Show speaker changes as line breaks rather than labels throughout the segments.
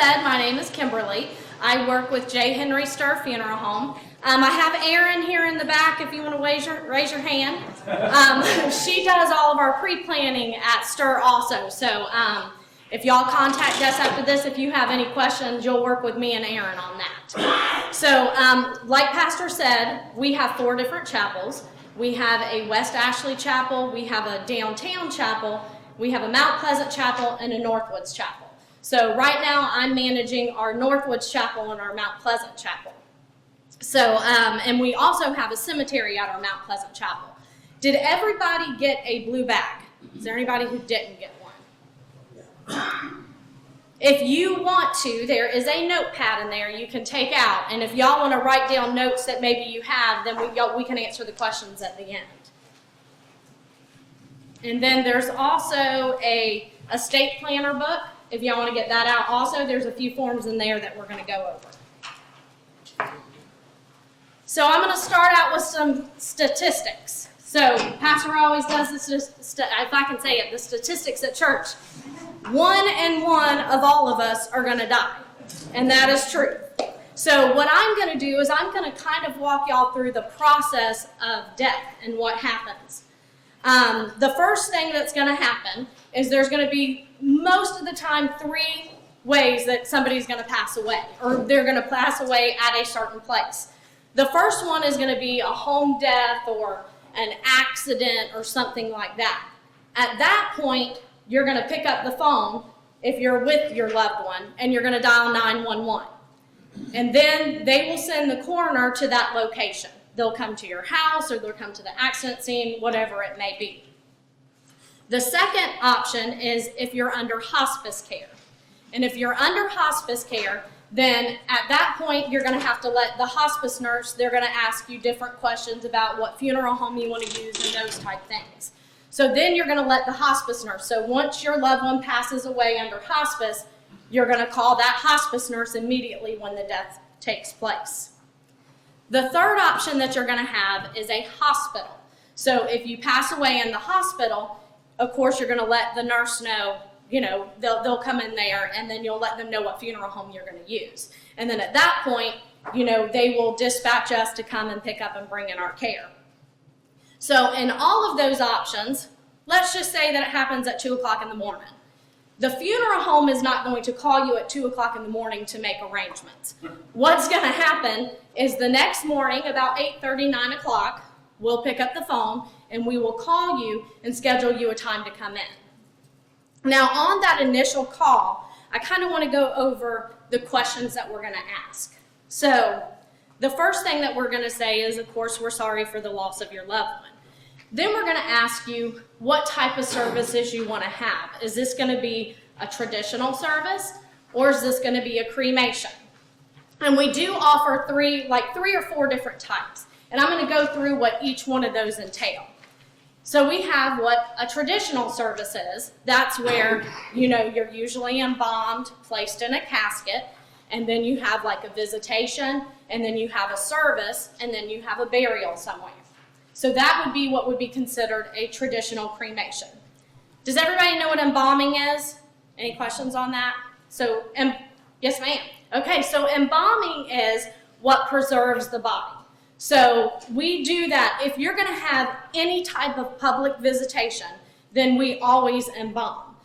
said, my name is Kimberly. I work with J. Henry Sturr Funeral Home. I have Erin here in the back if you want to raise your hand. She does all of our pre-planning at Sturr also. So if y'all contact us after this, if you have any questions, you'll work with me and Erin on that. So like Pastor said, we have 4 different chapels. We have a West Ashley chapel, we have a downtown chapel, we have a Mount Pleasant chapel, and a Northwoods chapel. So right now I'm managing our Northwoods chapel and our Mount Pleasant chapel. So, and we also have a cemetery at our Mount Pleasant chapel. Did everybody get a blue bag? Is there anybody who didn't get one? If you want to, there is a notepad in there you can take out. And if y'all want to write down notes that maybe you have, then we can answer the questions at the end. And then there's also a estate planner book. If y'all want to get that out also, there's a few forms in there that we're going to go over. So I'm going to start out with some statistics. So Pastor always does this, if I can say it, the statistics at church. 1 in 1 of all of us are going to die. And that is true. So what I'm going to do is I'm going to kind of walk y'all through the process of death and what happens. The first thing that's going to happen is there's going to be, most of the time, 3 ways that somebody's going to pass away, or they're going to pass away at a certain place. The first one is going to be a home death or an accident or something like that. At that point, you're going to pick up the phone if you're with your loved one, and you're going to dial 911. And then they will send the coroner to that location. They'll come to your house, or they'll come to the accident scene, whatever it may be. The second option is if you're under hospice care. And if you're under hospice care, then at that point, you're going to have to let the hospice nurse, they're going to ask you different questions about what funeral home you want to use and those type things. So then you're going to let the hospice nurse. So once your loved one passes away under hospice, you're going to call that hospice nurse immediately when the death takes place. The third option that you're going to have is a hospital. So if you pass away in the hospital, of course you're going to let the nurse know, you know, they'll come in there, and then you'll let them know what funeral home you're going to use. And then at that point, you know, they will dispatch us to come and pick up and bring in our care. So in all of those options, let's just say that it happens at 2 o'clock in the morning. The funeral home is not going to call you at 2 o'clock in the morning to make arrangements. What's going to happen is the next morning, about 8:30, 9 o'clock, we'll pick up the phone and we will call you and schedule you a time to come in. Now, on that initial call, I kind of want to go over the questions that we're going to ask. So the first thing that we're going to say is, of course, we're sorry for the loss of your loved one. Then we're going to ask you what type of services you want to have. Is this going to be a traditional service, or is this going to be a cremation? And we do offer 3 or 4 different types. And I'm going to go through what each one of those entail. So we have what a traditional service is. That's where, you know, you're usually embalmed, placed in a casket, and then you have like a visitation, and then you have a service, and then you have a burial somewhere. So that would be what would be considered a traditional cremation. Does everybody know what embalming is? Any questions on that? So, yes ma'am. Okay, so embalming is what preserves the body. So we do that. If you're going to have any type of public visitation, then we always embalm.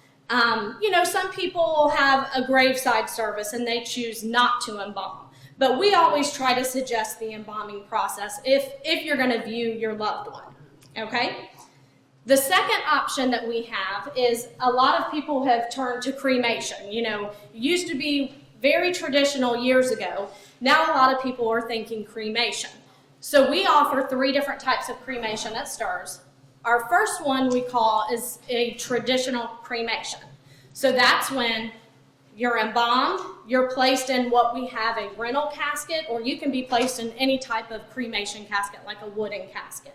You know, some people have a graveside service and they choose not to embalm. But we always try to suggest the embalming process if you're going to view your loved one, okay? The second option that we have is a lot of people have turned to cremation. You know, it used to be very traditional years ago. Now a lot of people are thinking cremation. So we offer 3 different types of cremation at Sturr's. Our first one we call is a traditional cremation. So that's when you're embalmed, you're placed in what we have a rental casket, or you can be placed in any type of cremation casket, like a wooden casket.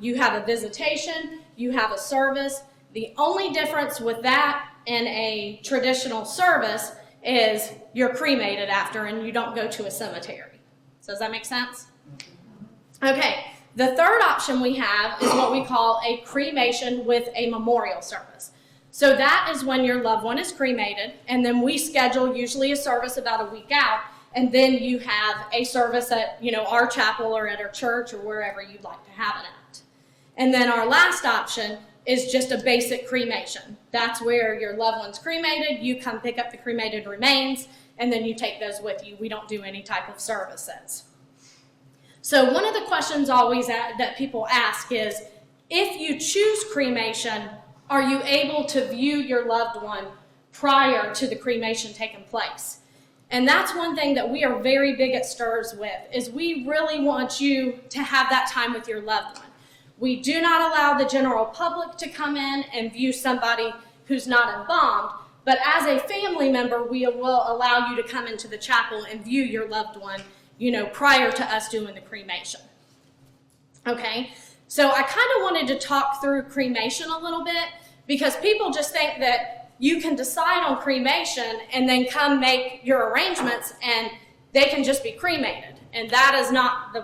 You have a visitation, you have a service. The only difference with that and a traditional service is you're cremated after and you don't go to a cemetery. So does that make sense? Okay, the third option we have is what we call a cremation with a memorial service. So that is when your loved one is cremated, and then we schedule usually a service about a week out, and then you have a service at, our chapel or at our church or wherever you'd like to have it at. And then our last option is just a basic cremation. That's where your loved one's cremated, you come pick up the cremated remains, and then you take those with you. We don't do any type of services. So one of the questions always that people ask is, if you choose cremation, are you able to view your loved one prior to the cremation taking place? And that's one thing that we are very big at STIRS with, is we really want you to have that time with your loved one. We do not allow the general public to come in and view somebody who's not embalmed, but as a family member, we will allow you to come into the chapel and view your loved one, prior to us doing the cremation. Okay, so I kind of wanted to talk through cremation a little bit, because people just think that you can decide on cremation and then come make your arrangements and they can just be cremated. And that is not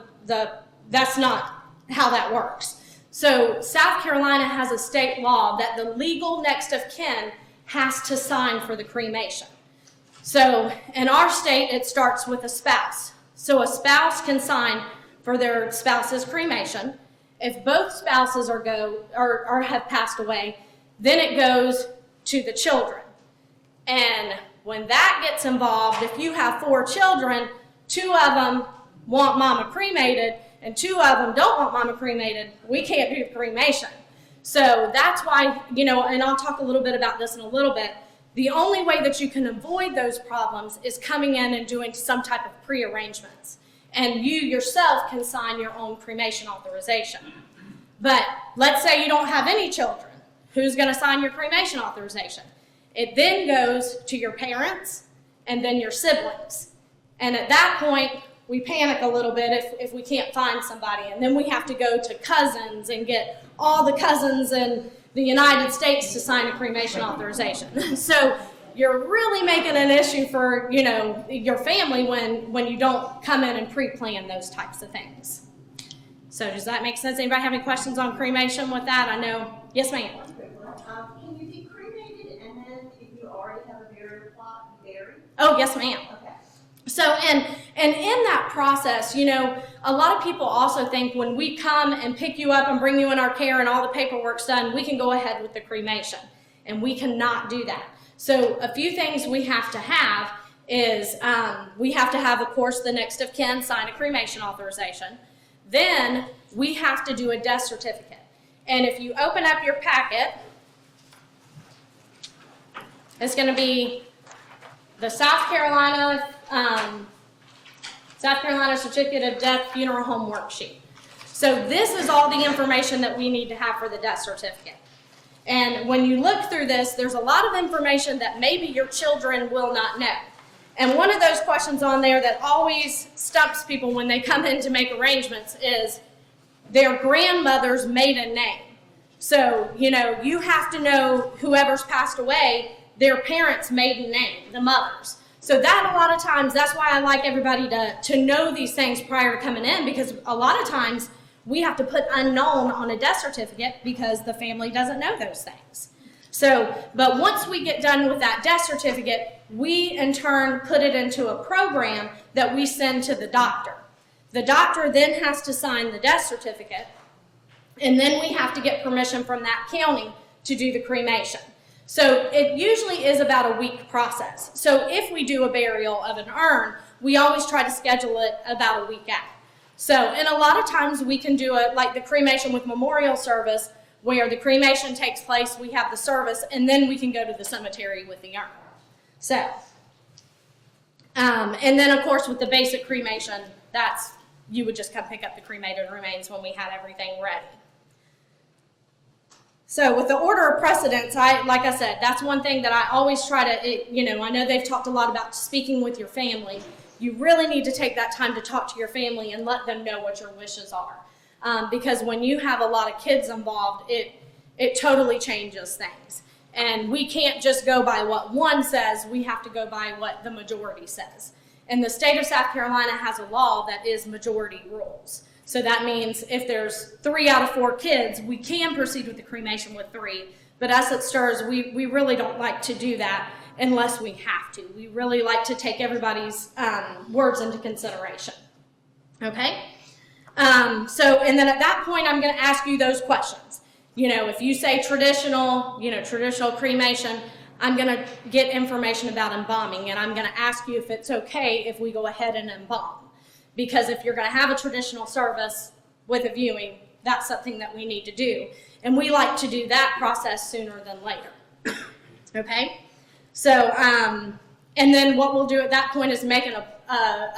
that's not how that works. So South Carolina has a state law that the legal next of kin has to sign for the cremation. So in our state, it starts with a spouse. So a spouse can sign for their spouse's cremation. If both spouses or have passed away, then it goes to the children. And when that gets involved, if you have 4 children, 2 of them want mama cremated and 2 of them don't want mama cremated, we can't do the cremation. So that's why, and I'll talk a little bit about this in a little bit, the only way that you can avoid those problems is coming in and doing some type of pre-arrangements. And you yourself can sign your own cremation authorization. But let's say you don't have any children. Who's going to sign your cremation authorization? It then goes to your parents and then your siblings. And at that point, we panic a little bit if we can't find somebody. And then we have to go to cousins and get all the cousins in the United States to sign a cremation authorization. So you're really making an issue for, your family when you don't come in and pre-plan those types of things. So does that make sense? Anybody have any questions on cremation with that? I know. Yes, ma'am.
Can you be cremated and then if you already have a burial plot, buried?
Oh, yes, ma'am.
Okay.
So, and in that process, a lot of people also think when we come and pick you up and bring you in our care and all the paperwork's done, we can go ahead with the cremation. And we cannot do that. So a few things we have to have is we have to have, of course, the next of kin sign a cremation authorization. Then we have to do a death certificate. And if you open up your packet, it's going to be the South Carolina Certificate of Death Funeral Home Worksheet. So this is all the information that we need to have for the death certificate. And when you look through this, there's a lot of information that maybe your children will not know. And one of those questions on there that always stumps people when they come in to make arrangements is their grandmother's maiden name. So, you have to know whoever's passed away, their parents' maiden name, the mother's. So that a lot of times, that's why I like everybody to know these things prior to coming in, because a lot of times we have to put unknown on a death certificate because the family doesn't know those things. So, but once we get done with that death certificate, we in turn put it into a program that we send to the doctor. The doctor then has to sign the death certificate, and then we have to get permission from that county to do the cremation. So it usually is about a week process. So if we do a burial of an urn, we always try to schedule it about a week out. So, and a lot of times we can do it like the cremation with memorial service, where the cremation takes place, we have the service, and then we can go to the cemetery with the urn. So, and then of course with the basic cremation, you would just come pick up the cremated remains when we had everything ready. So with the order of precedence, like I said, that's one thing that I always try to, I know they've talked a lot about speaking with your family. You really need to take that time to talk to your family and let them know what your wishes are. Because when you have a lot of kids involved, it totally changes things. And we can't just go by what one says, we have to go by what the majority says. And the state of South Carolina has a law that is majority rules. So that means if there's 3 out of 4 kids, we can proceed with the cremation with 3. But us at STIRS, we really don't like to do that unless we have to. We really like to take everybody's words into consideration. Okay? And then at that point, I'm going to ask you those questions. If you say traditional cremation, I'm going to get information about embalming, and I'm going to ask you if it's okay if we go ahead and embalm. Because if you're going to have a traditional service with a viewing, that's something that we need to do. And we like to do that process sooner than later. Okay? So, and then what we'll do at that point is make an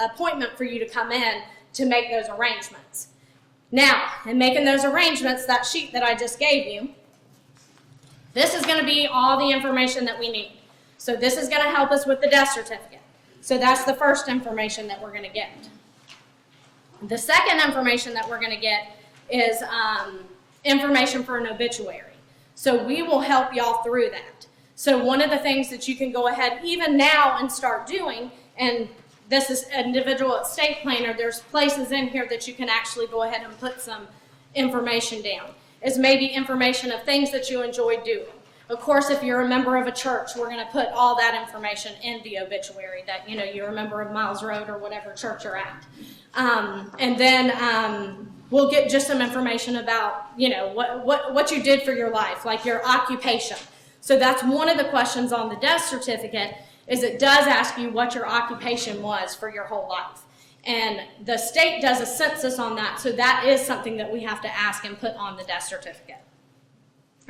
appointment for you to come in to make those arrangements. Now, in making those arrangements, that sheet that I just gave you, this is going to be all the information that we need. So this is going to help us with the death certificate. So that's the first information that we're going to get. The second information that we're going to get is information for an obituary. So we will help y'all through that. So one of the things that you can go ahead even now and start doing, and this is individual estate planner, there's places in here that you can actually go ahead and put some information down. Is maybe information of things that you enjoyed doing. Of course, if you're a member of a church, we're going to put all that information in the obituary that, you're a member of Miles Road or whatever church you're at. And then we'll get just some information about, what you did for your life, like your occupation. So that's one of the questions on the death certificate, is it does ask you what your occupation was for your whole life. And the state does a census on that, so that is something that we have to ask and put on the death certificate.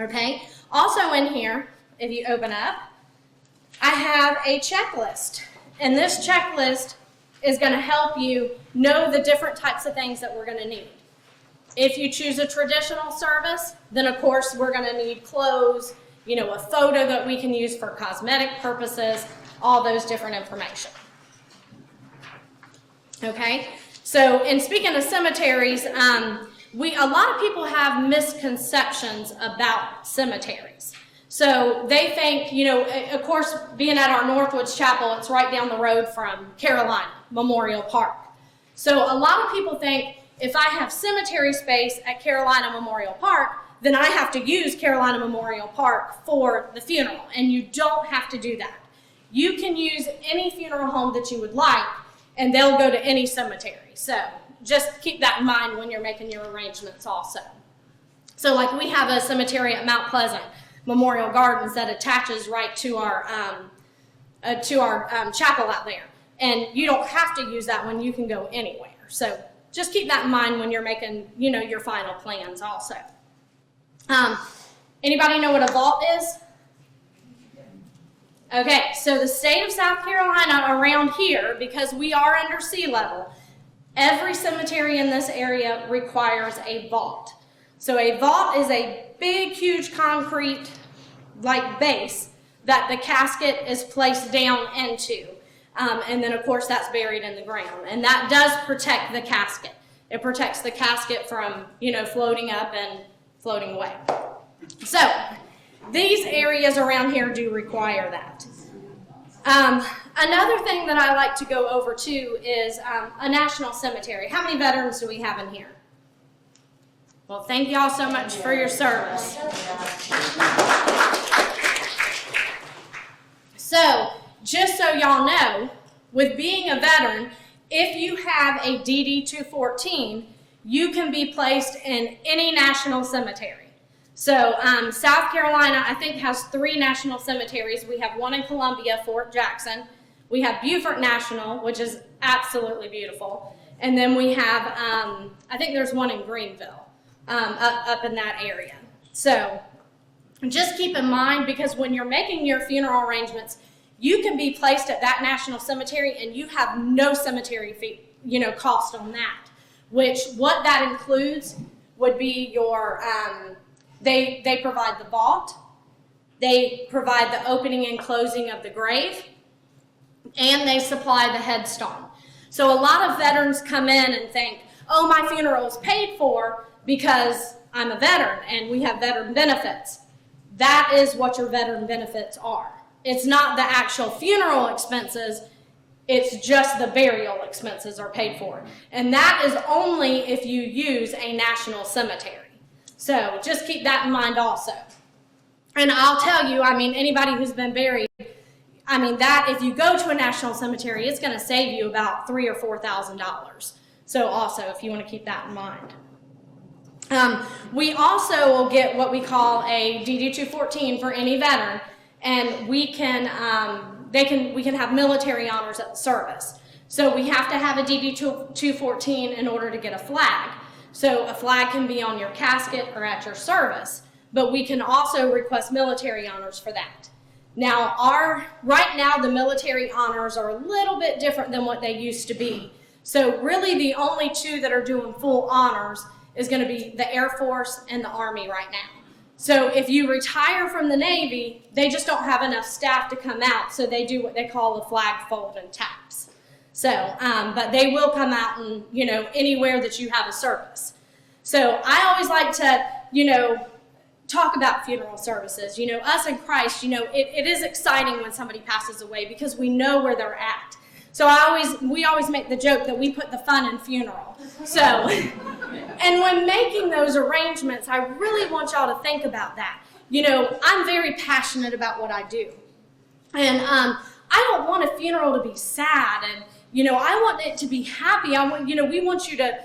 Okay? Also in here, if you open up, I have a checklist. And this checklist is going to help you know the different types of things that we're going to need. If you choose a traditional service, then of course we're going to need clothes, a photo that we can use for cosmetic purposes, all those different information. Okay, so in speaking of cemeteries, a lot of people have misconceptions about cemeteries. So they think, of course, being at our Northwoods Chapel, it's right down the road from Carolina Memorial Park. So a lot of people think if I have cemetery space at Carolina Memorial Park, then I have to use Carolina Memorial Park for the funeral, and you don't have to do that. You can use any funeral home that you would like, and they'll go to any cemetery. So just keep that in mind when you're making your arrangements also. So like we have a cemetery at Mount Pleasant, Memorial Gardens, that attaches right to our chapel out there. And you don't have to use that one, you can go anywhere. So just keep that in mind when you're making, your final plans also. Anybody know what a vault is? Okay, so the state of South Carolina around here, because we are under sea level, every cemetery in this area requires a vault. So a vault is a big, huge concrete base that the casket is placed down into. And then of course that's buried in the ground. And that does protect the casket. It protects the casket from, floating up and floating away. So these areas around here do require that. Another thing that I like to go over too is a national cemetery. How many veterans do we have in here? Well, thank you all so much for your service. So, just so y'all know, with being a veteran, if you have a DD-214, you can be placed in any national cemetery. So South Carolina, I think, has 3 national cemeteries. We have one in Columbia, Fort Jackson. We have Beaufort National, which is absolutely beautiful. And then we have, I think there's one in Greenville, up in that area. So just keep in mind, because when you're making your funeral arrangements, you can be placed at that national cemetery and you have no cemetery fee, cost on that. Which, what that includes would be your, they provide the vault, they provide the opening and closing of the grave, and they supply the headstone. So a lot of veterans come in and think, oh, my funeral is paid for because I'm a veteran and we have veteran benefits. That is what your veteran benefits are. It's not the actual funeral expenses, it's just the burial expenses are paid for. And that is only if you use a national cemetery. So just keep that in mind also. And I'll tell you, I mean, anybody who's been buried, I mean, that if you go to a national cemetery, it's going to save you about $3,000 or $4,000. So also, if you want to keep that in mind. We also will get what we call a DD-214 for any veteran, and we can have military honors at the service. So we have to have a DD-214 in order to get a flag. So a flag can be on your casket or at your service, but we can also request military honors for that. Now, right now the military honors are a little bit different than what they used to be. So really the only two that are doing full honors is going to be the Air Force and the Army right now. So if you retire from the Navy, they just don't have enough staff to come out, so they do what they call a flag fold and taps. So, but they will come out and, anywhere that you have a service. So I always like to, talk about funeral services. Us in Christ, it is exciting when somebody passes away because we know where they're at. So we always make the joke that we put the fun in funeral. So, and when making those arrangements, I really want y'all to think about that. I'm very passionate about what I do. And I don't want a funeral to be sad, and I want it to be happy. We want you to,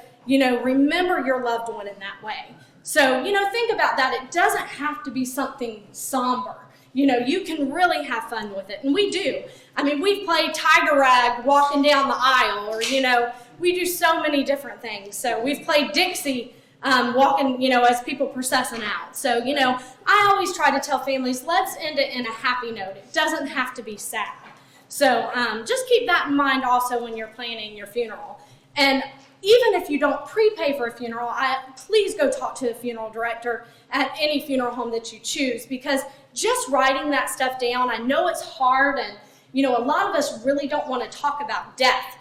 remember your loved one in that way. So, think about that. It doesn't have to be something somber. You can really have fun with it, and we do. I mean, we've played Tiger Rag walking down the aisle, or, we do so many different things. So we've played Dixie walking, as people processing out. So, I always try to tell families, let's end it in a happy note. It doesn't have to be sad. So just keep that in mind also when you're planning your funeral. And even if you don't prepay for a funeral, please go talk to a funeral director at any funeral home that you choose, because just writing that stuff down, I know it's hard, and a lot of us really don't want to talk about death,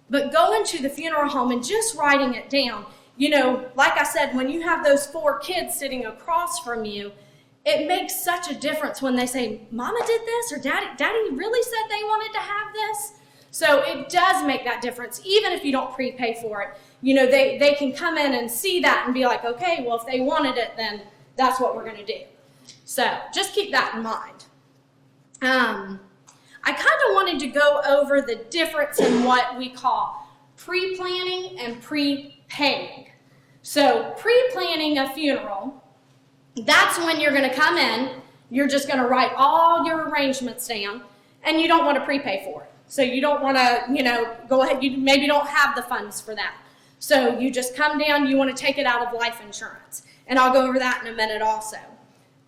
but going to the funeral home and just writing it down, like I said, when you have those 4 kids sitting across from you, it makes such a difference when they say, Mama did this, or Daddy really said they wanted to have this. So it does make that difference, even if you don't prepay for it. They can come in and see that and be like, okay, well, if they wanted it, then that's what we're going to do. So just keep that in mind. I kind of wanted to go over the difference in what we call pre-planning and prepaying. So pre-planning a funeral, that's when you're going to come in, you're just going to write all your arrangements down, and you don't want to prepay for it. So you don't want to, go ahead, you maybe don't have the funds for that. So you just come down, you want to take it out of life insurance. And I'll go over that in a minute also.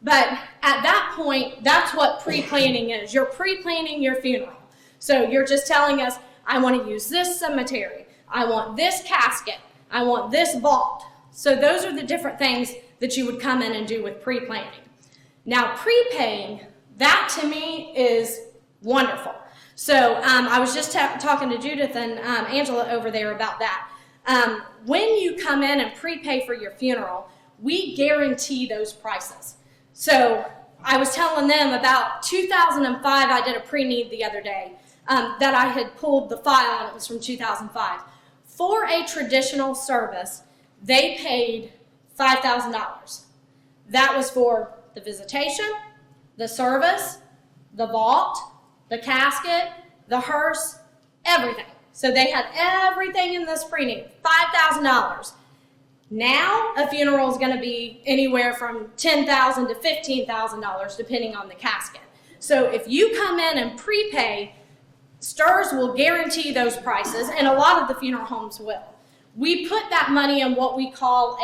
But at that point, that's what pre-planning is. You're pre-planning your funeral. So you're just telling us, I want to use this cemetery. I want this casket. I want this vault. So those are the different things that you would come in and do with pre-planning. Now prepaying, that to me is wonderful. So I was just talking to Judith and Angela over there about that. When you come in and prepay for your funeral, we guarantee those prices. So I was telling them about 2005, I did a pre-need the other day that I had pulled the file, and it was from 2005. For a traditional service, they paid $5,000. That was for the visitation, the service, the vault, the casket, the hearse, everything. So they had everything in this pre-need, $5,000. Now a funeral is going to be anywhere from $10,000 to $15,000 depending on the casket. So if you come in and prepay, STRS will guarantee those prices, and a lot of the funeral homes will. We put that money in what we call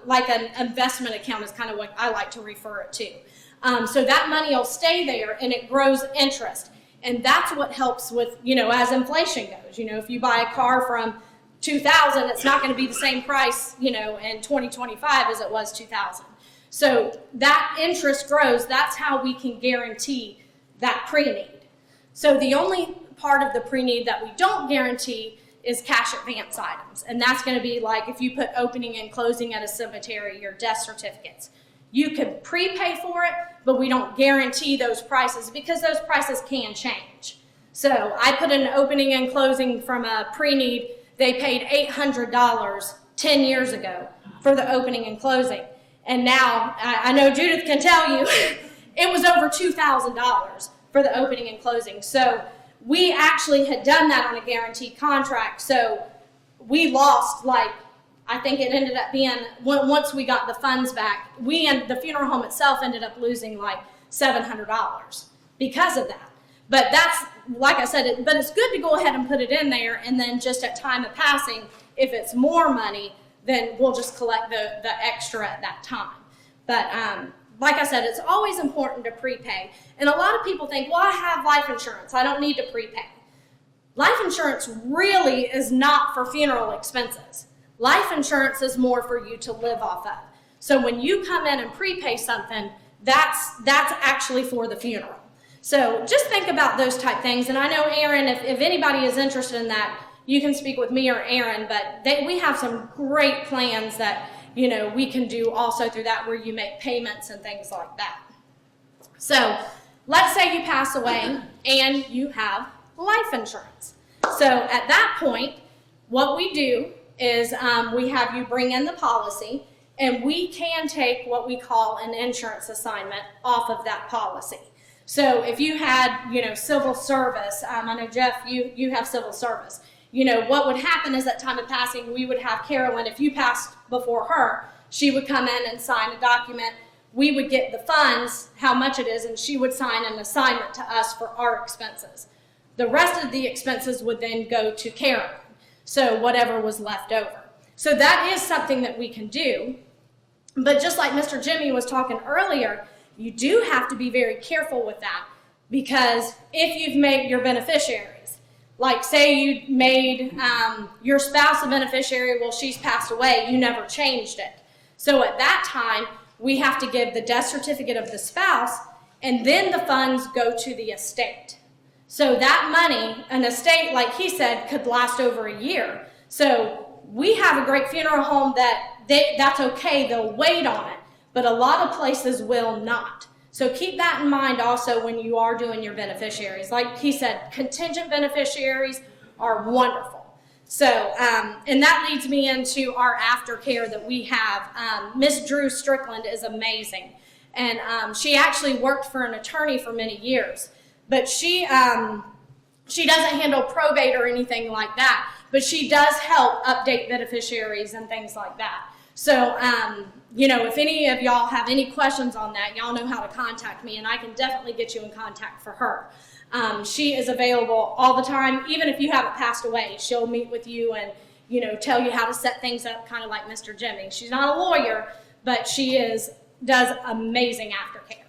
like an investment account, is kind of what I like to refer it to. So that money will stay there and it grows interest. And that's what helps with, as inflation goes. If you buy a car from 2000, it's not going to be the same price, in 2025 as it was 2000. So that interest grows. That's how we can guarantee that pre-need. So the only part of the pre-need that we don't guarantee is cash advance items. And that's going to be like if you put opening and closing at a cemetery, your death certificates. You could prepay for it, but we don't guarantee those prices because those prices can change. So I put an opening and closing from a pre-need. They paid $800 10 years ago for the opening and closing. And now, I know Judith can tell you, it was over $2,000 for the opening and closing. So we actually had done that on a guaranteed contract. So we lost, like, I think it ended up being, once we got the funds back, we and the funeral home itself ended up losing like $700 because of that. But that's, like I said, but it's good to go ahead and put it in there, and then just at time of passing, if it's more money, then we'll just collect the extra at that time. But like I said, it's always important to prepay. And a lot of people think, well, I have life insurance, I don't need to prepay. Life insurance really is not for funeral expenses. Life insurance is more for you to live off of. So when you come in and prepay something, that's actually for the funeral. So just think about those type things. And I know Aaron, if anybody is interested in that, you can speak with me or Aaron, but we have some great plans that, you know, we can do also through that, where you make payments and things like that. So let's say you pass away and you have life insurance. So at that point, what we do is we have you bring in the policy, and we can take what we call an insurance assignment off of that policy. So if you had, you know, civil service, I know Jeff, you have civil service. You know, what would happen is at time of passing, we would have Carolyn, if you passed before her, she would come in and sign a document. We would get the funds, how much it is, and she would sign an assignment to us for our expenses. The rest of the expenses would then go to Carolyn, so whatever was left over. So that is something that we can do. But just like Mr. Jimmy was talking earlier, you do have to be very careful with that, because if you've made your beneficiaries, like say you made your spouse a beneficiary, well, she's passed away, you never changed it. So at that time, we have to give the death certificate of the spouse, and then the funds go to the estate. So that money, an estate, like he said, could last over a year. So we have a great funeral home that's okay, they'll wait on it. But a lot of places will not. So keep that in mind also when you are doing your beneficiaries. Like he said, contingent beneficiaries are wonderful. So, and that leads me into our aftercare that we have. Miss Drew Strickland is amazing. And she actually worked for an attorney for many years. But she doesn't handle probate or anything like that. But she does help update beneficiaries and things like that. So, you know, if any of y'all have any questions on that, y'all know how to contact me, and I can definitely get you in contact for her. She is available all the time. Even if you haven't passed away, she'll meet with you and, you know, tell you how to set things up, kind of like Mr. Jimmy. She's not a lawyer, but she does amazing aftercare.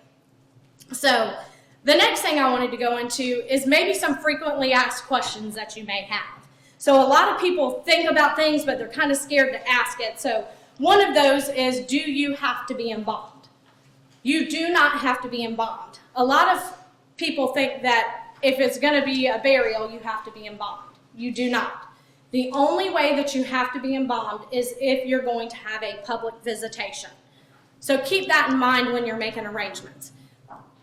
So the next thing I wanted to go into is maybe some frequently asked questions that you may have. So a lot of people think about things, but they're kind of scared to ask it. So one of those is, do you have to be embalmed? You do not have to be embalmed. A lot of people think that if it's going to be a burial, you have to be embalmed. You do not. The only way that you have to be embalmed is if you're going to have a public visitation. So keep that in mind when you're making arrangements.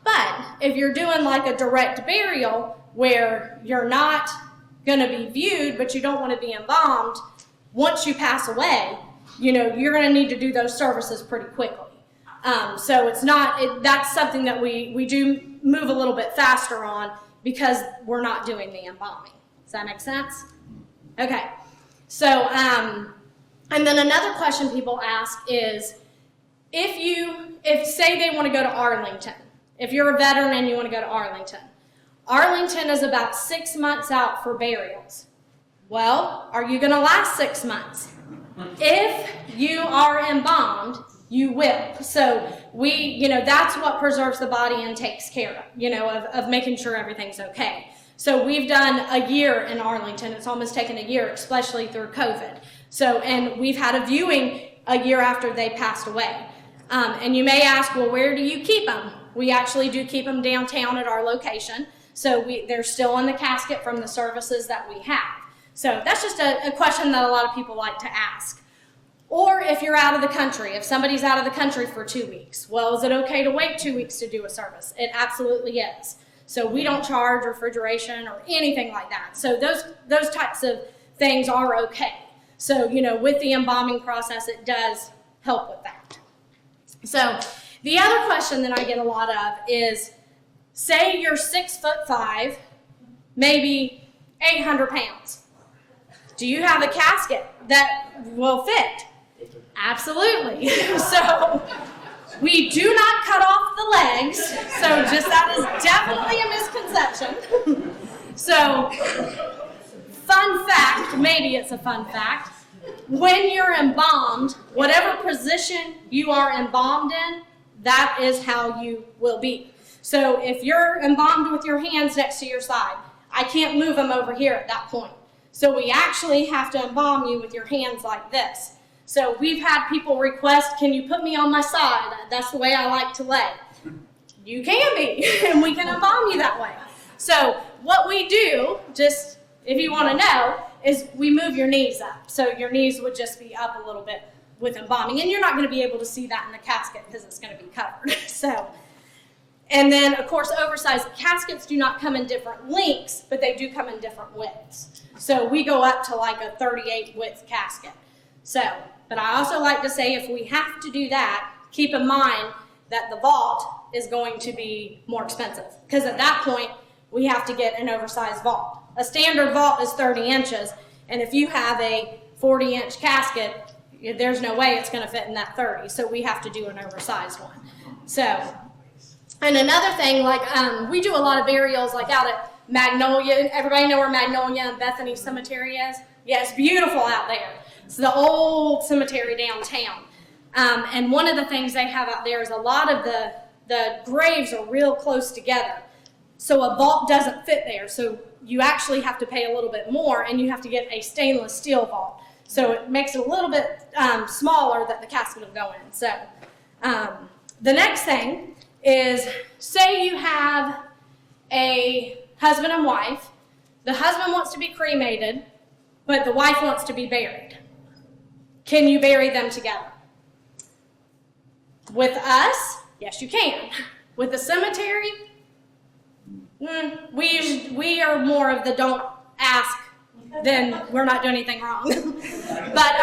But if you're doing like a direct burial where you're not going to be viewed, but you don't want to be embalmed, once you pass away, you know, you're going to need to do those services pretty quickly. So it's not, that's something that we do move a little bit faster on, because we're not doing the embalming. Does that make sense? Okay. So, and then another question people ask is, if say they want to go to Arlington, if you're a veteran and you want to go to Arlington, Arlington is about 6 months out for burials. Well, are you going to last 6 months? If you are embalmed, you will. So you know, that's what preserves the body and takes care of, you know, of making sure everything's okay. So we've done a year in Arlington. It's almost taken a year, especially through COVID. So, and we've had a viewing a year after they passed away. And you may ask, well, where do you keep them? We actually do keep them downtown at our location. So they're still in the casket from the services that we have. So that's just a question that a lot of people like to ask. Or if you're out of the country, if somebody's out of the country for 2 weeks, well, is it okay to wait 2 weeks to do a service? It absolutely is. So we don't charge refrigeration or anything like that. So those types of things are okay. So, you know, with the embalming process, it does help with that. So The other question that I get a lot of is, say you're 6'5", maybe 800 pounds. Do you have a casket that will fit? Absolutely. So we do not cut off the legs. So just that is definitely a misconception. So fun fact, maybe it's a fun fact, when you're embalmed, whatever position you are embalmed in, that is how you will be. So if you're embalmed with your hands next to your side, I can't move them over here at that point. So we actually have to embalm you with your hands like this. So we've had people request, can you put me on my side? That's the way I like to lay. You can be, and we can embalm you that way. So what we do, just if you want to know, is we move your knees up. So your knees would just be up a little bit with embalming. And you're not going to be able to see that in the casket because it's going to be covered. So, and then, of course, oversized caskets do not come in different lengths, but they do come in different widths. So we go up to like a 38 width casket. So, but I also like to say if we have to do that, keep in mind that the vault is going to be more expensive. Because at that point, we have to get an oversized vault. A standard vault is 30 inches, and if you have a 40-inch casket, there's no way it's going to fit in that 30, so we have to do an oversized one. So, and another thing, like we do a lot of burials like out at Magnolia. Everybody know where Magnolia and Bethany Cemetery is? Yeah, it's beautiful out there. It's the old cemetery downtown. And one of the things they have out there is a lot of the graves are real close together. So a vault doesn't fit there. So you actually have to pay a little bit more, and you have to get a stainless steel vault. So it makes it a little bit smaller that the casket will go in. So the next thing is, say you have a husband and wife. The husband wants to be cremated, but the wife wants to be buried. Can you bury them together? With us, yes, you can. With the cemetery, we are more of the don't ask, then we're not doing anything wrong. But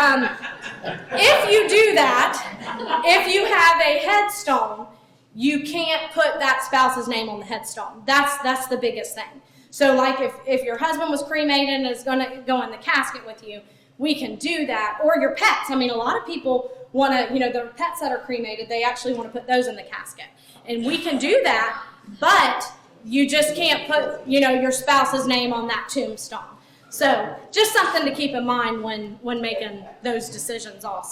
if you do that, if you have a headstone, you can't put that spouse's name on the headstone. That's the biggest thing. So like if your husband was cremated and is going to go in the casket with you, we can do that. Or your pets. I mean, a lot of people want to, their pets that are cremated, they actually want to put those in the casket. And we can do that, but you just can't put, your spouse's name on that tombstone. So just something to keep in mind when making those decisions also.